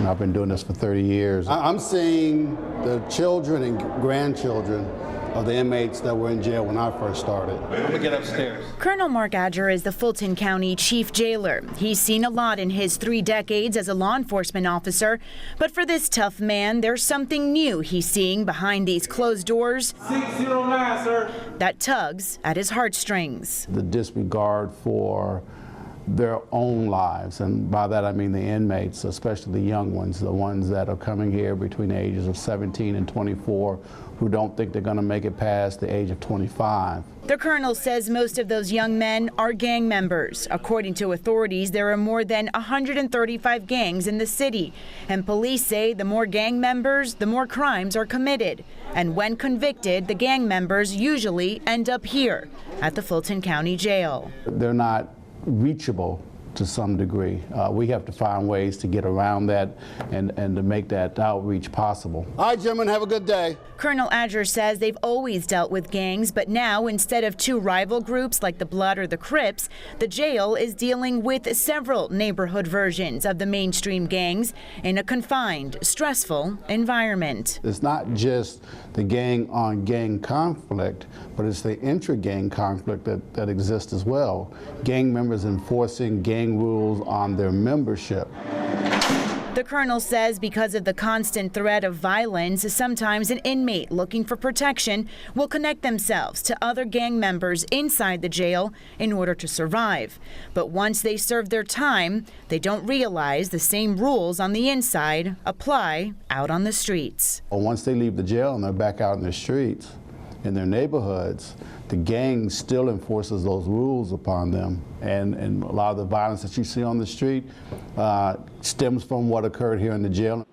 I've been doing this for 30 years. I'm seeing the children and grandchildren of the inmates that were in jail when I first started. I'm gonna get upstairs. Colonel Mark Adger is the Fulton County Chief Jailer. He's seen a lot in his 3 decades as a law enforcement officer. But for this tough man, there's something new he's seeing behind these closed doors 609, sir. that tugs at his heartstrings. The disregard for their own lives, and by that I mean the inmates, especially the young ones, the ones that are coming here between the ages of 17 and 24 who don't think they're going to make it past the age of 25. The colonel says most of those young men are gang members. According to authorities, there are more than 135 gangs in the city, and police say the more gang members, the more crimes are committed. And when convicted, the gang members usually end up here at the Fulton County Jail. They're not reachable to some degree. We have to find ways to get around that and to make that outreach possible. All right, gentlemen, have a good day. Colonel Adger says they've always dealt with gangs, but now instead of 2 rival groups like the Blood or the Crips, the jail is dealing with several neighborhood versions of the mainstream gangs in a confined, stressful environment. It's not just the gang-on-gang conflict, but it's the intra-gang conflict that exists as well. Gang members enforcing gang rules on their membership. The colonel says because of the constant threat of violence, sometimes an inmate looking for protection will connect themselves to other gang members inside the jail in order to survive. But once they serve their time, they don't realize the same rules on the inside apply out on the streets. Once they leave the jail and they're back out in the streets, in their neighborhoods, the gang still enforces those rules upon them. And a lot of the violence that you see on the street stems from what occurred here in the jail.